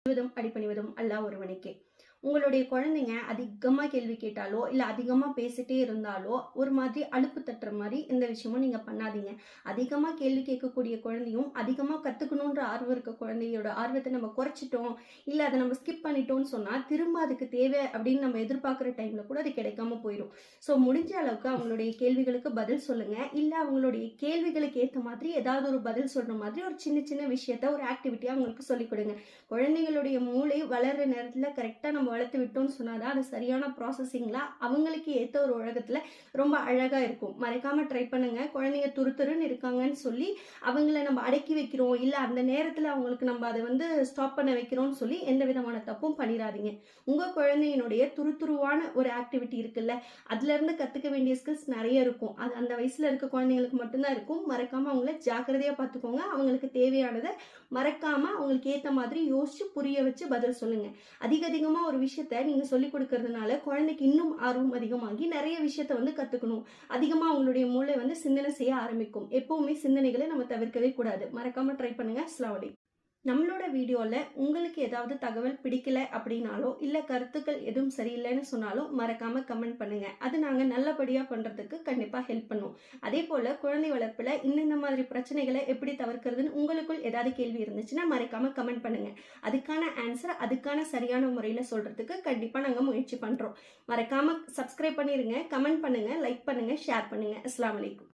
அடிபணிவதும் அல்லாஹ் ஒருவனுக்கே. உங்களுடைய குழந்தைங்க அதிகமா கேள்வி கேட்டாலோ, இல்ல அதிகமா பேசிட்டே இருந்தாலோ, ஒரு மாதிரி அலுப்பு தட்டுற மாரி எந்த விஷயமும் நீங்க பண்ணாதீங்க. அதிகமா கேள்வி கேட்கக்கூடிய குழந்தையும், அதிகமா கத்துக்கணுன்ற ஆர்வம் இருக்க குழந்தையோட ஆர்வத்த நம்ம குறைச்சிட்டோம், இல்ல அத நம்ம ஸ்கிப் பண்ணிட்டோம்னு சொன்னா, திரும்ப அதுக்கு தேவை அப்படின்னு நம்ம எதிர்பார்க்குற டைம்ல கூட அது கிடைக்காம போயிரும். ஸோ முடிஞ்ச அளவுக்கு அவங்களுடைய கேள்விகளுக்கு பதில் சொல்லுங்க. இல்ல அவங்களுடைய கேள்விகளுக்கு ஏத்த மாதிரி ஏதாவது ஒரு பதில் சொல்ற மாதிரி ஒரு சின்ன சின்ன விஷயத்த ஒரு ஆக்டிவிட்டியா அவங்களுக்கு சொல்லிக் கொடுங்க. குழந்தைங்களுடைய மூளை வளர்ற நேரத்துல கரெக்டா நம்ம வளர்த்து விட்டோம்னு சொன்னாதான் அது சரியான ப்ராசஸிங்ல அவங்களுக்கு ஏத்த ஒரு உலகத்துல ரொம்ப அழகா இருக்கும். மறைக்காம ட்ரை பண்ணுங்க. குழந்தைங்க துருத்துருன்னு இருக்காங்கன்னு சொல்லி அவங்கள நம்ம அடக்கி வைக்கிறோம், இல்ல அந்த நேரத்துல அவங்களுக்கு நம்ம அதை ஸ்டாப் பண்ண வைக்கிறோம்னு சொல்லி எந்த விதமான தப்பும் பண்ணிடாதீங்க. உங்க குழந்தையினுடைய துருதுருவான ஒரு ஆக்டிவிட்டி இருக்குல்ல, அதுல இருந்து கத்துக்க வேண்டிய ஸ்கில்ஸ் நிறைய இருக்கும். அது அந்த வயசுல இருக்க குழந்தைங்களுக்கு மட்டும்தான் இருக்கும். மறக்காம அவங்கள ஜாக்கிரதையா பார்த்துக்கோங்க. அவங்களுக்கு தேவையானதை மறக்காம அவங்களுக்கு ஏத்த மாதிரி யோசிச்சு புரிய வச்சு பதில் சொல்லுங்க. அதிகமா ஒரு விஷயத்த நீங்க சொல்லிக் கொடுக்கறதுனால குழந்தைக்கு இன்னும் ஆர்வம் அதிகமாகி நிறைய விஷயத்த கத்துக்கணும். அதிகமா அவங்களுடைய மூளை சிந்தனை செய்ய ஆரம்பிக்கும். எப்பவுமே சிந்தனைகளை நம்ம தவிர்க்கவே கூடாது. மறக்காம ட்ரை பண்ணுங்க. அஸ்ஸலாமு அலைக்கும். நம்மளோட வீடியோல உங்களுக்கு ஏதாவது தகவல் பிடிக்கல அப்படின்னாலோ, இல்ல கருத்துக்கள் எதுவும் சரியில்லைன்னு சொன்னாலும் மறக்காம கமெண்ட் பண்ணுங்க. அது நாங்க நல்லபடியா பண்றதுக்கு கண்டிப்பா ஹெல்ப் பண்ணும். அதே போல குழந்தை வளர்ப்புல இந்த மாதிரி பிரச்சனைகளை எப்படி தவிர்க்கிறதுன்னு உங்களுக்குள் ஏதாவது கேள்வி இருந்துச்சுன்னா மறக்காம கமெண்ட் பண்ணுங்க. அதுக்கான ஆன்சர் அதுக்கான சரியான முறையில சொல்றதுக்கு கண்டிப்பா நாங்க முயற்சி பண்றோம். மறக்காம சப்ஸ்கிரைப் பண்ணிருங்க, கமெண்ட் பண்ணுங்க, லைக் பண்ணுங்க, ஷேர் பண்ணுங்க. அஸ்ஸலாமு அலைக்கும்.